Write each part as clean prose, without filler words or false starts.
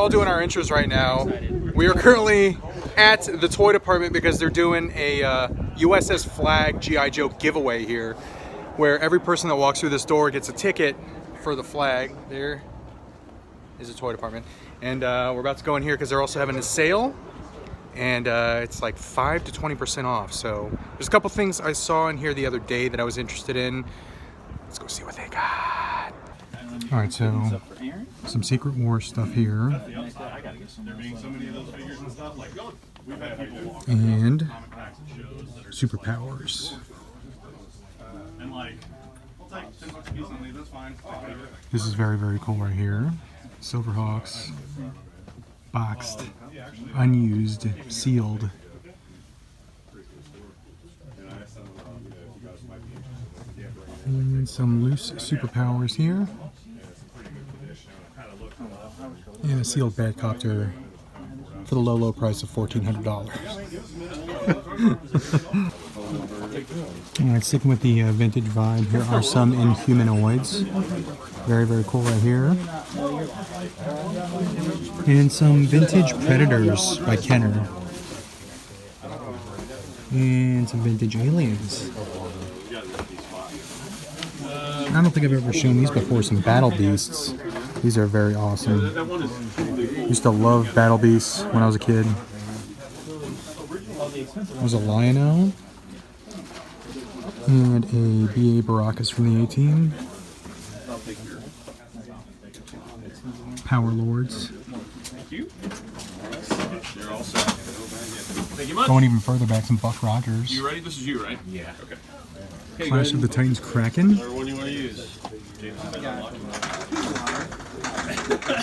all doing our intros right now. We are currently at the toy department because they're doing a USS Flag G.I. Joe giveaway here, where every person that walks through this door gets a ticket for the flag. There is a toy department. And we're about to go in here because they're also having a sale. And it's like 5 to 20% off. So there's a couple things I saw in here the other day that I was interested in. Let's go see what they got. All right, so some Secret Wars stuff here. And superpowers. This is very, very cool right here. Silverhawks, boxed, unused, sealed. And some loose superpowers here. And a sealed Batcopter for the low, low price of $1,400. Alright, sticking with the vintage vibe, here are some Inhumanoids. Very, very cool right here. And some vintage Predators by Kenner. And some vintage Aliens. I don't think I've ever shown these before, some Battle Beasts. These are very awesome. Used to love Battle Beasts when I was a kid. There's a Lion-O. And a B.A. Baracus from the A-Team. Power Lords. Going even further back, some Buck Rogers. You ready? This is you, right? Yeah. Okay. Clash of the Titans Kraken. Whichever one you want to use.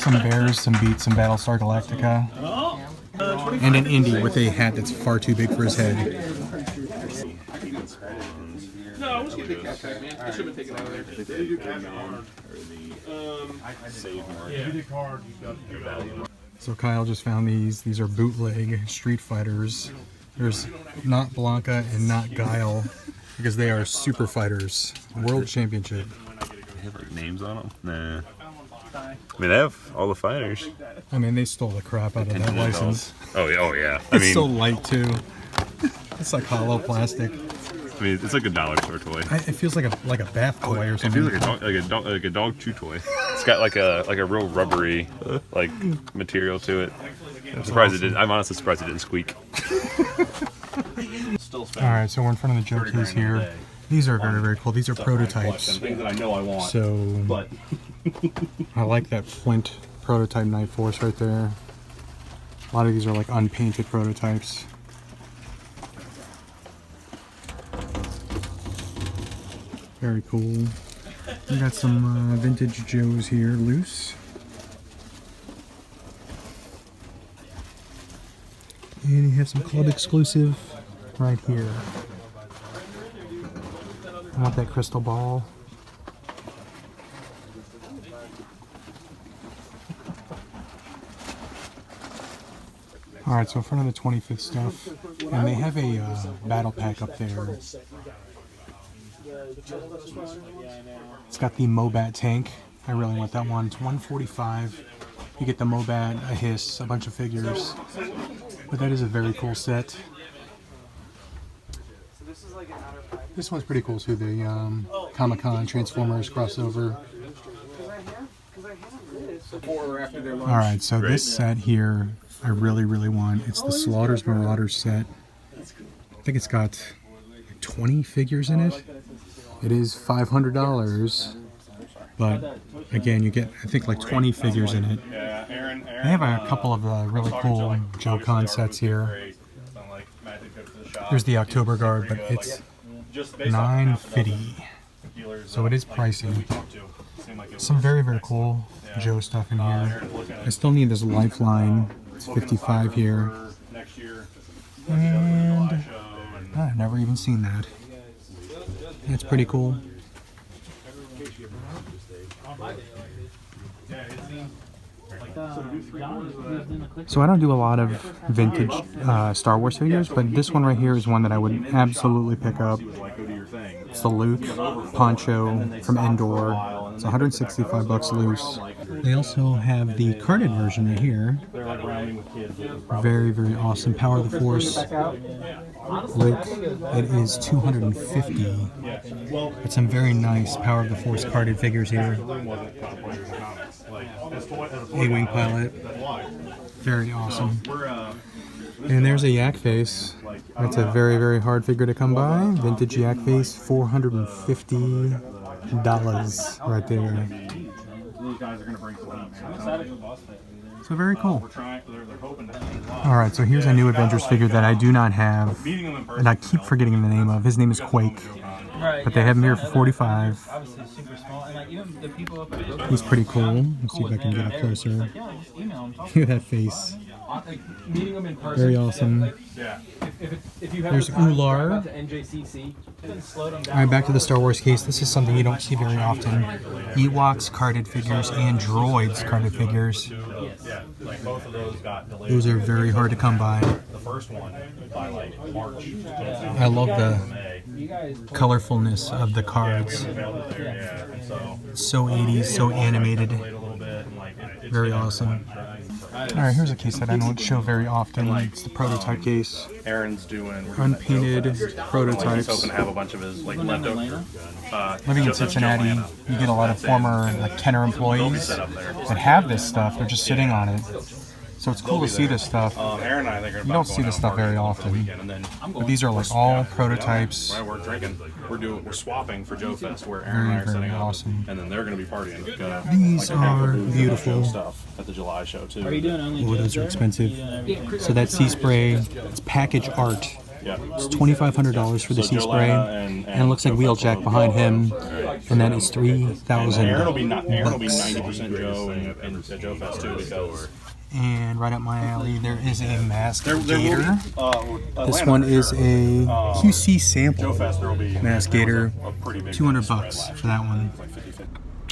Some Bears, some Beats, some Battlestar Galactica. And an Indy with a hat that's far too big for his head. No, I was going to take that tag, man. I should have taken out of there. So Kyle just found these. These are bootleg Street Fighters. There's not Blanca and not Guile because they are Super Fighters World Championship. They have like names on them? Nah. I mean, they have all the fighters. I mean, they stole the crap out of that license. Oh yeah, oh yeah. I It's mean, so light too. It's like hollow plastic. I mean, it's like a dollar store toy. It feels like a bath toy or It something. feels like a dog chew toy. It's got like a real rubbery like material to it. I'm surprised it didn't. I'm honestly surprised it didn't squeak. All right, so we're in front of the Joe Keys here. These are very, very cool. These are prototypes. So I like that Flint prototype Night Force right there. A lot of these are like unpainted prototypes. Very cool. We got some vintage Joes here, loose. And you have some club exclusive right here. I want that crystal ball. Alright, so in front of the 25th stuff, and they have a battle pack up there. It's got the Mobat tank. I really want that one. It's $145. You get the Mobat, a Hiss, a bunch of figures. But that is a very cool set. This one's pretty cool too, the Comic-Con Transformers crossover. Alright, so this set here, I really, really want. It's the Slaughter's Marauders set. I think it's got 20 figures in it. It is $500, but again, you get, I think, like 20 figures in it. They have a couple of really cool Joe Con sets here. There's the October Guard, but it's $9.50, so it is pricey. Some very, very cool Joe stuff in here. I still need this Lifeline. It's $55 here. And I've never even seen that. It's pretty cool. So I don't do a lot of vintage Star Wars figures, but this one right here is one that I would absolutely pick up. It's the Luke Poncho from Endor. It's 165 bucks loose. They also have the carded version right here. Very, very awesome. Power of the Force. Luke, it is 250. But some very nice Power of the Force carded figures here. A-Wing pilot. Very awesome. And there's a Yak face. That's a very, very hard figure to come by. Vintage Yak face, $450 right there. So very cool. Alright, so here's a new Avengers figure that I do not have, and I keep forgetting the name of. His name is Quake, but they have him here for $45. He's pretty cool. Let's see if I can get up closer. Look at that face. Very awesome. There's Ular. Alright, back to the Star Wars case. This is something you don't see very often. Ewoks carded figures and droids carded figures. Those are very hard to come by. I love the colorfulness of the cards. So 80s, so animated. Very awesome. Alright, here's a case that I don't show very often. It's the prototype case. Aaron's doing Unpainted prototypes. hoping to have a bunch of his leftover. Living in Cincinnati, you get a lot of former Kenner employees that have this stuff. They're just sitting on it. So it's cool to see this stuff. Aaron and I think are You don't see this stuff very often. and then But these are like all prototypes. we're drinking. We're swapping for Joe Fest where Aaron and I are Very, setting very up, awesome. and then they're going to be partying. These are beautiful. Stuff at the July show too. Are you doing only Oh, those are expensive. So that sea spray, it's package art. Yeah. It's $2,500 for the sea spray, and it looks like Wheeljack behind him, and that is $3,000. Aaron will be 90% Joe and Joe Fest too because. And right up my alley, there is a mask There will gator. be, This one is a QC sample Joe Fest. There will be mask gator. a pretty big $200 for that one.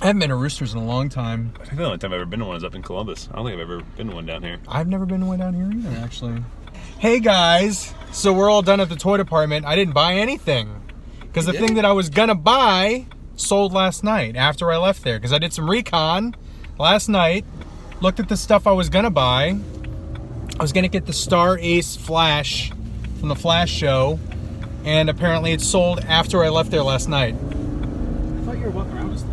I haven't been to Roosters in a long time. I think the only time I've ever been to one is up in Columbus. I don't think I've ever been to one down here. I've never been to one down here either, actually. Hey guys, so we're all done at the toy department. I didn't buy anything because the thing that I was gonna buy sold last night after I left there because I did some recon last night. Looked at the stuff I was gonna buy. I was gonna get the Star Ace Flash from the Flash show, and apparently it sold after I left there last night. I thought you were walking around with stuff.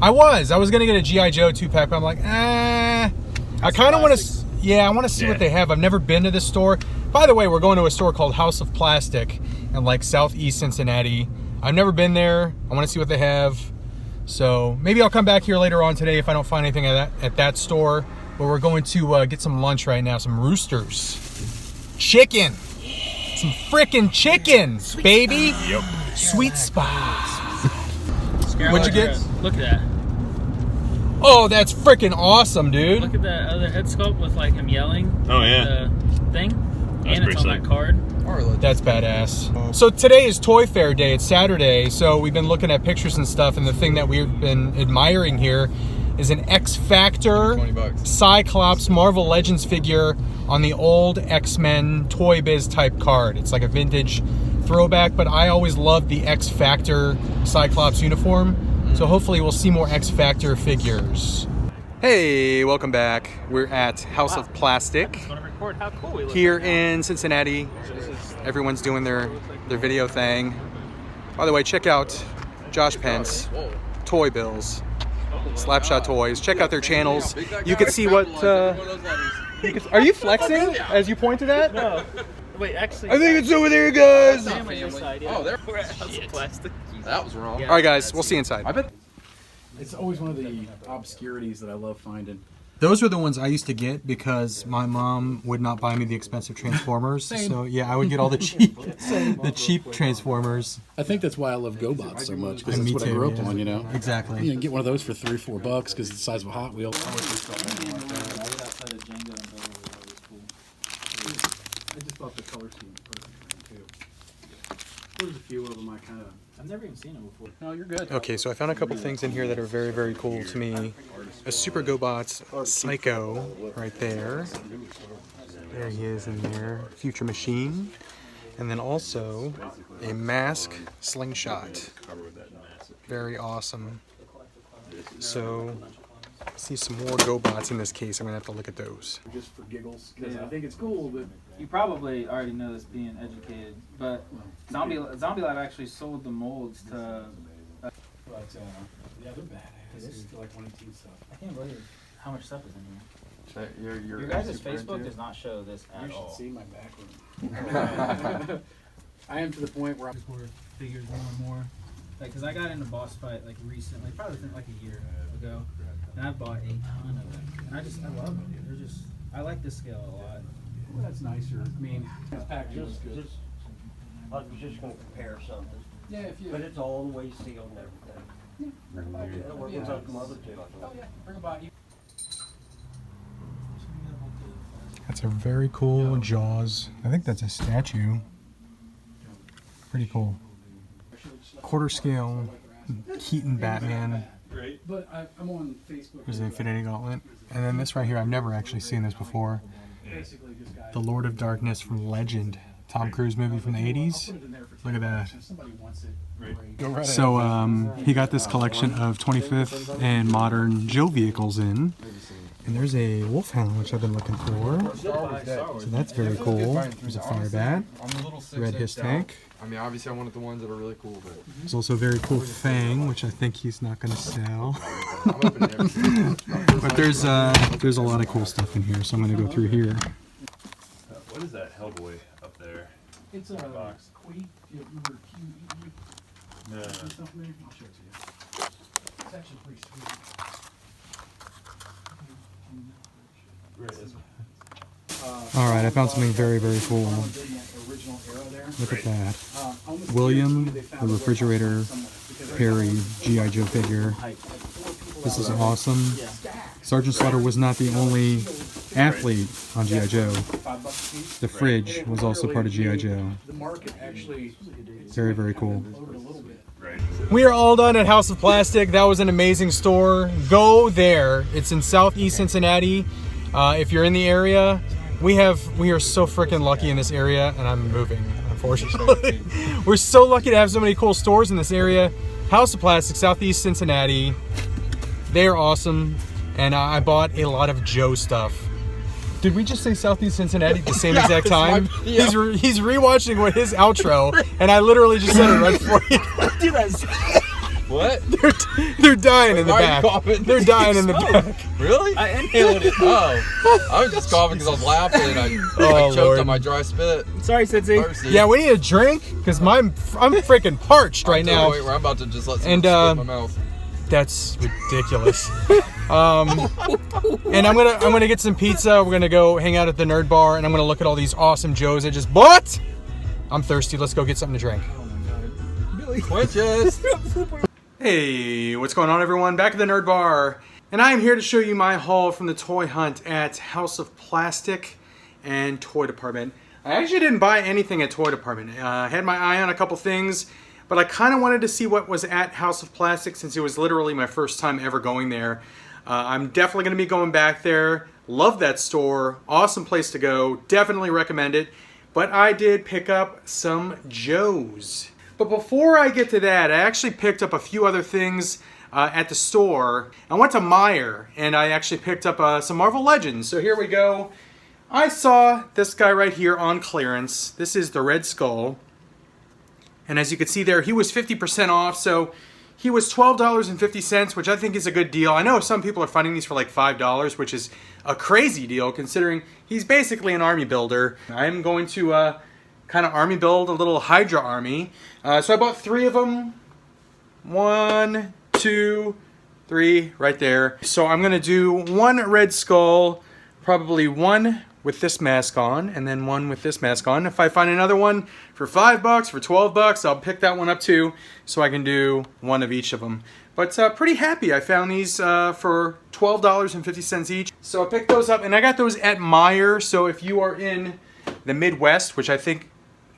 I was gonna get a G.I. Joe 2-pack, but I'm like, I kind of want to, I want to see what they have. I've never been to this store. By the way, we're going to a store called House of Plastic in like southeast Cincinnati. I've never been there. I want to see what they have. So maybe I'll come back here later on today if I don't find anything at that store. But we're going to get some lunch right now, some Roosters. Chicken. Some frickin' chicken, baby. Yep. Sweet spot. What'd you get? Look at that. Oh, that's freaking awesome, dude. Look at that other head sculpt with like him yelling. Oh, yeah. The thing. That's And it's on pretty that sick. card. That's badass. So today is Toy Fair Day. It's Saturday, so we've been looking at pictures and stuff, and the thing that we've been admiring here is an X Factor Cyclops Marvel Legends figure on the old X-Men Toy Biz type card. It's like a vintage throwback, but I always loved the X Factor Cyclops uniform, so hopefully we'll see more X Factor figures. Hey, welcome back. We're at House of Plastic I want to record how cool we look. here in Cincinnati. Everyone's doing their video thing. By the way, check out Josh Pence, TOYBILLS, SLAPSHOT Toys. Check out their channels. You can see what. Are you flexing as you pointed at? No. Wait, actually. I think it's over there, guys. Oh, there. We're at House of Plastic. That was wrong. All right, guys. We'll see you inside. It's always one of the obscurities that I love finding. Those were the ones I used to get because my mom would not buy me the expensive Transformers. So yeah, I would get all the cheap Transformers. I think that's why I love GoBots so much, because And that's me what I too, grew up yeah. on, you know? Exactly. You know, get one of those for $3 or $4 because it's the size of a Hot Wheel. I just thought the color scheme was perfect too. There's a few of them I kind of. I've never even seen him before. No, you're good. Okay, so I found a couple things in here that are very, very cool to me. A Super GoBots Psycho right there. There he is in there. Future Machine. And then also a Mask Slingshot. Very awesome. So, I see some more GoBots in this case. I'm gonna have to look at those. Just for giggles, because I think it's cool, but You probably already know this being educated, but Zombie Lab actually sold the molds to. yeah, they're badass. It's like 118 stuff. I can't believe how much stuff is in here. Your Your guys' Facebook does not show this You at should all. see my back room. I am to the point where I'm Figures more and more. Like, cause I got into boss fight like recently, probably within like a year ago, and I bought a ton of them. And I love them. They're just, I like this scale a lot. well, that's nicer. I mean, this packaging was good. I was just gonna compare something, Yeah, if you. but it's all the way sealed and everything. Yeah, bring them by. It'll work with some other two. Oh yeah, bring them by. That's a very cool Jaws. I think that's a statue. Pretty cool. Quarter scale Keaton Batman. But I'm on Facebook. There's the Infinity Gauntlet. And then this right here, I've never actually seen this before. Basically, just guys. The Lord of Darkness from Legend. Tom Cruise movie from the 80s. Look at that. If somebody wants it, great. So he got this collection of 25th and modern Joe vehicles in. And there's a Wolfhound, which I've been looking for. So that's very cool. There's a Fire Bat. I'm a little Red Hiss Tank. I mean, obviously I wanted the ones that are really cool, but There's also a very cool Fang, which I think he's not going to sell. I'm open to everything. But there's a lot of cool stuff in here, so I'm going to go through here. What is that Hellboy up there? It's a box. Quee. You remember QEE? No. There's something there? I'll show it to you. It's actually pretty sweet. Alright, I found something very, very cool. Original era there. Look at that. Almost William, guarantee they the found a way refrigerator, somewhere, because Perry, G.I. Joe figure. This is awesome. Sergeant Slaughter was not the only athlete on G.I. Joe. $5 a piece. The fridge was also part of G.I. Joe. The market actually Very, very cool. loaded a little bit. We are all done at House of Plastic. That was an amazing store. Go there. It's in Southeast Cincinnati. If you're in the area, we are so freaking lucky in this area, and I'm moving, unfortunately. We're so lucky to have so many cool stores in this area. House of Plastic, Southeast Cincinnati. They are awesome, and I bought a lot of Joe stuff. Did we just say Southeast Cincinnati at the same exact time? He's rewatching what his outro, and I literally just said it right before you. Do that. What? They're dying in the Why are you back. coughing? They're dying in the back. Really? I inhaled it. Oh, I was just coughing because I was laughing and I choked Lord. on my dry spit. Sorry, Cincy. Thirsty. Yeah, we need a drink because I'm freaking parched right I'm to the now. point where I'm about to just let some And, spit in my mouth. That's ridiculous. And I'm gonna get some pizza. We're gonna go hang out at the Nerd Bar, and I'm gonna look at all these awesome Joes I just bought. I'm thirsty. Let's go get something to drink. Twitches. Hey, what's going on, everyone? Back at the Nerd Bar, and I am here to show you my haul from the toy hunt at House of Plastic and Toy Department. I actually didn't buy anything at Toy Department. I had my eye on a couple things, but I kind of wanted to see what was at House of Plastic since it was literally my first time ever going there. I'm definitely going to be going back there. Love that store. Awesome place to go. Definitely recommend it. But I did pick up some Joes. But before I get to that, I actually picked up a few other things at the store. I went to Meijer and I actually picked up some Marvel Legends. So here we go. I saw this guy right here on clearance. This is the Red Skull. And as you can see there, he was 50% off. So he was $12.50, which I think is a good deal. I know some people are finding these for like $5, which is a crazy deal considering he's basically an army builder. I'm going to kind of army build a little Hydra army. So I bought 3 of them. 1, 2, 3, right there. So I'm gonna do 1 Red Skull, probably 1 with this mask on, and then 1 with this mask on. If I find another one for $5, for $12, I'll pick that one up too, so I can do 1 of each of them. But pretty happy. I found these for $12.50 each. So I picked those up, and I got those at Meijer. So if you are in the Midwest, which I think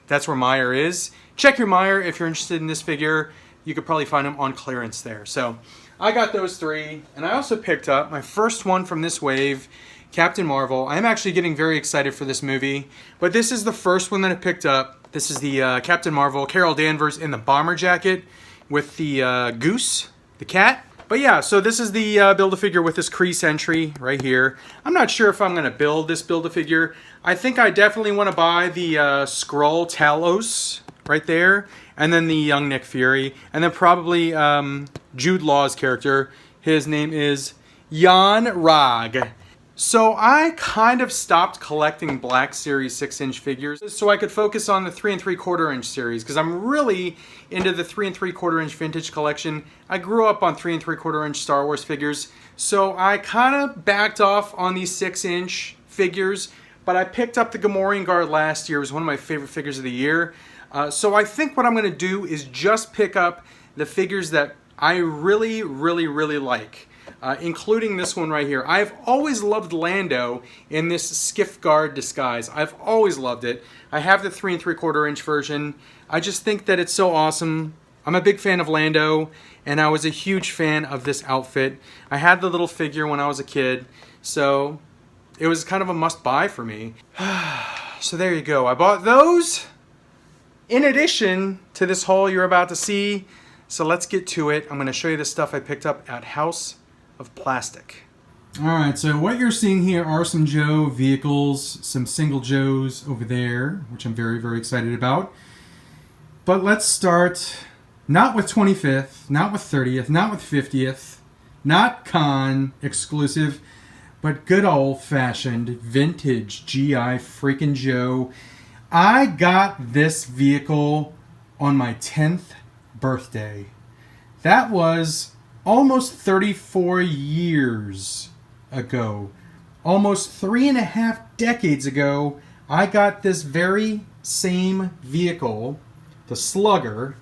that's where Meijer is, check your Meijer if you're interested in this figure. You could probably find them on clearance there. So I got those 3, and I also picked up my first one from this wave, Captain Marvel. I'm actually getting very excited for this movie, but this is the first one that I picked up. This is the Captain Marvel, Carol Danvers in the bomber jacket with the goose, the cat. But yeah, so this is the Build-A-Figure with this crease entry right here. I'm not sure if I'm going to build this Build-A-Figure. I think I definitely want to buy the Skrull Talos right there, and then the young Nick Fury, and then probably Jude Law's character. His name is Jan Rog. So I kind of stopped collecting Black Series 6-inch figures so I could focus on the 3 3/4-inch series, because I'm really into the 3 3/4-inch vintage collection. I grew up on 3 3/4-inch Star Wars figures, so I kind of backed off on these 6-inch figures, but I picked up the Gamorrean Guard last year. It was one of my favorite figures of the year. So I think what I'm going to do is just pick up the figures that I really, really, really like. Including this one right here. I've always loved Lando in this Skiff Guard disguise. I've always loved it. I have the 3 3/4-inch version. I just think that it's so awesome. I'm a big fan of Lando, and I was a huge fan of this outfit. I had the little figure when I was a kid, so it was kind of a must-buy for me. So there you go. I bought those in addition to this haul you're about to see. So let's get to it. I'm going to show you the stuff I picked up at House of Plastic. Alright, so what you're seeing here are some Joe vehicles, some single Joes over there, which I'm very, very excited about. But let's start not with 25th, not with 30th, not with 50th, not con exclusive, but good old-fashioned vintage GI freaking Joe. I got this vehicle on my 10th birthday. That was almost 34 years ago. Almost 3.5 decades ago, I got this very same vehicle, the Slugger,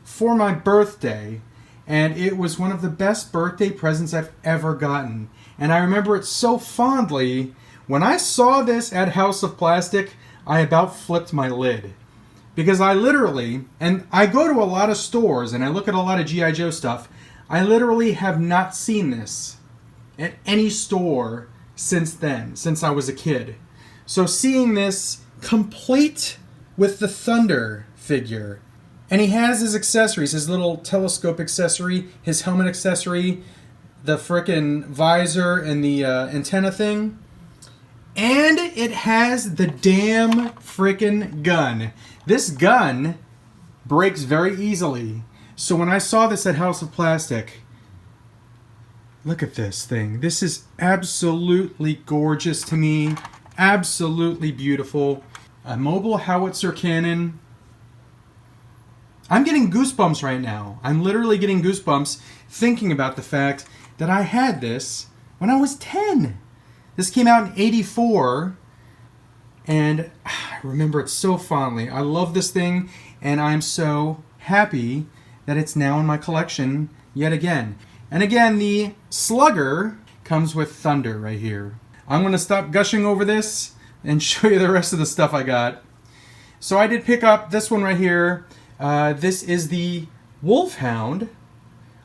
for my birthday, and it was one of the best birthday presents I've ever gotten. And I remember it so fondly. When I saw this at House of Plastic, I about flipped my lid. Because I literally, and I go to a lot of stores and I look at a lot of G.I. Joe stuff, I literally have not seen this at any store since then, since I was a kid. So seeing this complete with the Thunder figure, and he has his accessories, his little telescope accessory, his helmet accessory, the frickin' visor and the antenna thing, and it has the damn frickin' gun. This gun breaks very easily. So when I saw this at House of Plastic, look at this thing. This is absolutely gorgeous to me. Absolutely beautiful. A mobile howitzer cannon. I'm getting goosebumps right now. I'm literally getting goosebumps thinking about the fact that I had this when I was 10. This came out in '84, and I remember it so fondly. I love this thing, and I'm so happy that it's now in my collection yet again. And again, the Slugger comes with Thunder right here. I'm going to stop gushing over this and show you the rest of the stuff I got. So I did pick up this one right here. This is the Wolfhound,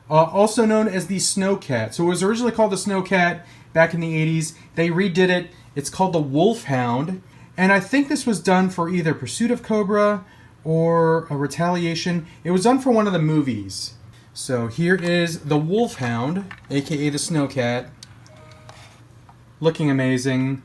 also known as the Snowcat. So it was originally called the Snowcat back in the 80s. They redid it. It's called the Wolfhound. And I think this was done for either Pursuit of Cobra or a Retaliation. It was done for one of the movies. So here is the Wolfhound, aka the Snowcat. Looking amazing.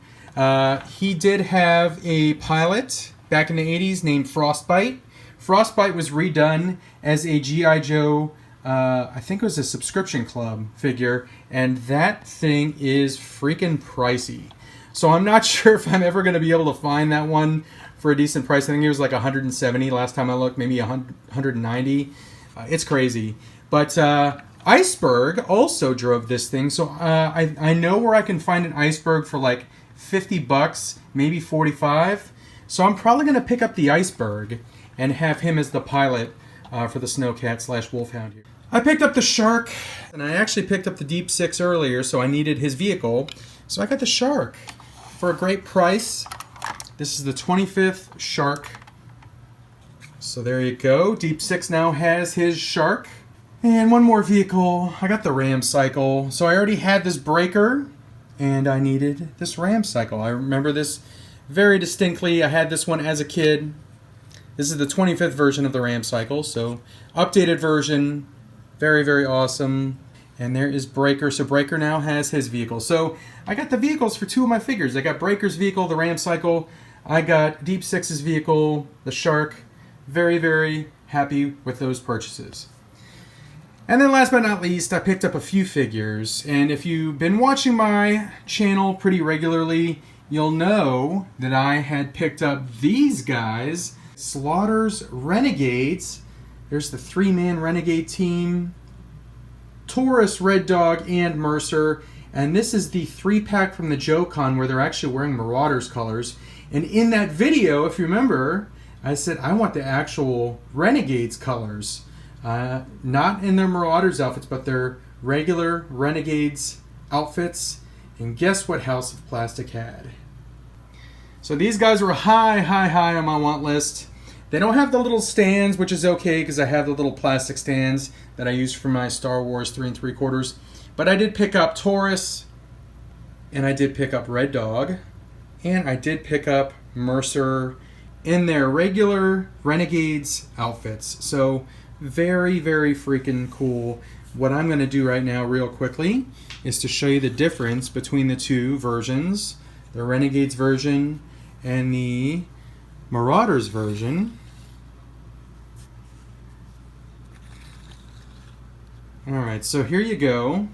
He did have a pilot back in the 80s named Frostbite. Frostbite was redone as a G.I. Joe, I think it was a subscription club figure, and that thing is freaking pricey. So I'm not sure if I'm ever going to be able to find that one for a decent price. I think it was like $170 last time I looked, maybe $190. It's crazy. But Iceberg also drove this thing, so I know where I can find an Iceberg for like $50, maybe $45. So I'm probably going to pick up the Iceberg and have him as the pilot for the Snowcat / Wolfhound here. I picked up the Shark, and I actually picked up the Deep Six earlier, so I needed his vehicle. So I got the Shark for a great price. This is the 25th Shark. So there you go. Deep Six now has his Shark. And one more vehicle. I got the Ram Cycle. So I already had this Breaker, and I needed this Ram Cycle. I remember this very distinctly. I had this one as a kid. This is the 25th version of the Ram Cycle, so updated version. Very, very awesome. And there is Breaker. So Breaker now has his vehicle. So I got the vehicles for 2 of my figures. I got Breaker's vehicle, the Ram Cycle. I got Deep Six's vehicle, the Shark. Very, very happy with those purchases. And then last but not least, I picked up a few figures. And if you've been watching my channel pretty regularly, you'll know that I had picked up these guys. Slaughter's Renegades. There's the 3-man Renegade team. Taurus, Red Dog, and Mercer. And this is the 3-pack from the Joe-Con where they're actually wearing Marauders colors. And in that video, if you remember, I said I want the actual Renegades colors. Not in their Marauders outfits, but their regular Renegades outfits. And guess what House of Plastic had? So these guys were high on my want list. They don't have the little stands, which is okay because I have the little plastic stands that I use for my Star Wars 3 3/4. But I did pick up Taurus, and I did pick up Red Dog, and I did pick up Mercer in their regular Renegades outfits. So very, very freaking cool. What I'm going to do right now real quickly is to show you the difference between the 2 versions, the Renegades version and the Marauders version. Alright, so here you go.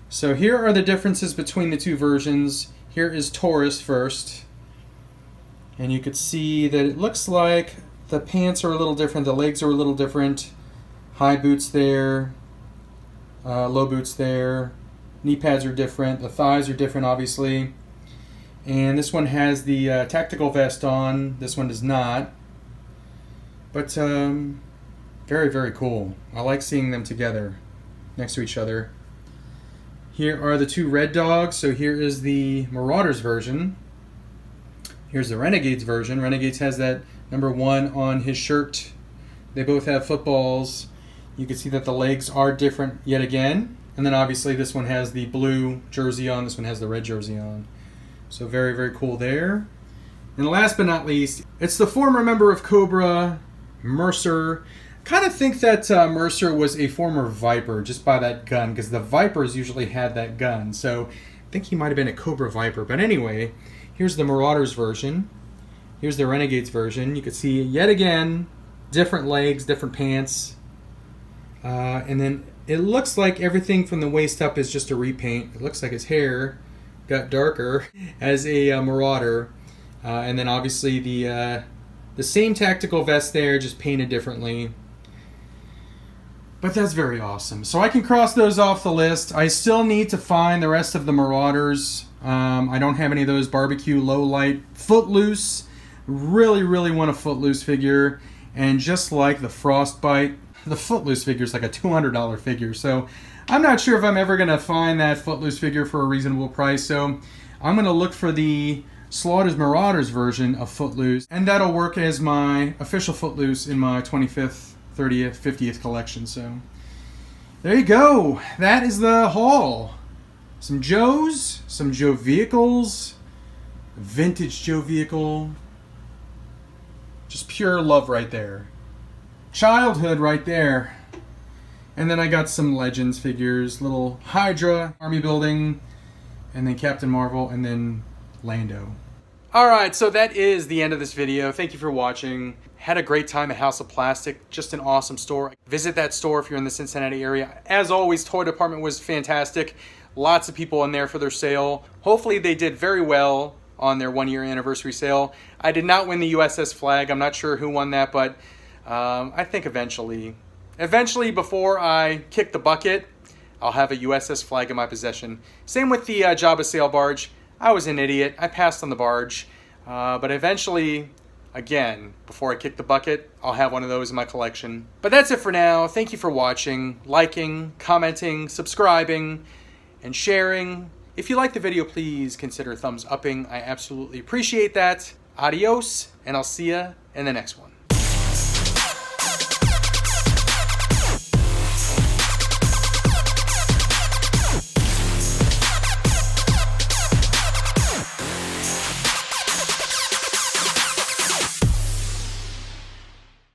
So here are the differences between the 2 versions. Here is Taurus first. And you could see that it looks like the pants are a little different, the legs are a little different. High boots there, low boots there. Knee pads are different, the thighs are different obviously. And this one has the tactical vest on, this one does not. But very, very cool. I like seeing them together next to each other. Here are the 2 Red Dogs. So here is the Marauders version. Here's the Renegades version. Renegades has that number 1 on his shirt. They both have footballs. You can see that the legs are different yet again. And then obviously this one has the blue jersey on, this one has the red jersey on. So very, very cool there. And last but not least, it's the former member of Cobra, Mercer. Kind of think that Mercer was a former Viper just by that gun, because the Vipers usually had that gun. So I think he might have been a Cobra Viper. But anyway, here's the Marauders version. Here's the Renegades version. You can see yet again, different legs, different pants. And then it looks like everything from the waist up is just a repaint. It looks like his hair got darker as a Marauder. And then obviously the same tactical vest there, just painted differently. But that's very awesome. So I can cross those off the list. I still need to find the rest of the Marauders. I don't have any of those barbecue, low light, Footloose. Really, really want a Footloose figure. And just like the Frostbite, the Footloose figure is like a $200 figure. So I'm not sure if I'm ever going to find that Footloose figure for a reasonable price. So I'm going to look for the Slaughter's Marauders version of Footloose. And that'll work as my official Footloose in my 25th, 30th, 50th collection. So there you go. That is the haul. Some Joes, some Joe vehicles, vintage Joe vehicle. Just pure love right there. Childhood right there. And then I got some Legends figures, little Hydra, Army Building, and then Captain Marvel, and then Lando. Alright, so that is the end of this video. Thank you for watching. Had a great time at House of Plastic. Just an awesome store. Visit that store if you're in the Cincinnati area. As always, toy department was fantastic. Lots of people in there for their sale. Hopefully they did very well on their 1-year anniversary sale. I did not win the USS flag. I'm not sure who won that, but I think eventually before I kick the bucket, I'll have a USS flag in my possession. Same with the Jabba sail barge. I was an idiot. I passed on the barge. But eventually, again, before I kick the bucket, I'll have one of those in my collection. But that's it for now. Thank you for watching, liking, commenting, subscribing, and sharing. If you like the video, please consider thumbs upping. I absolutely appreciate that. Adios, and I'll see ya in the next one.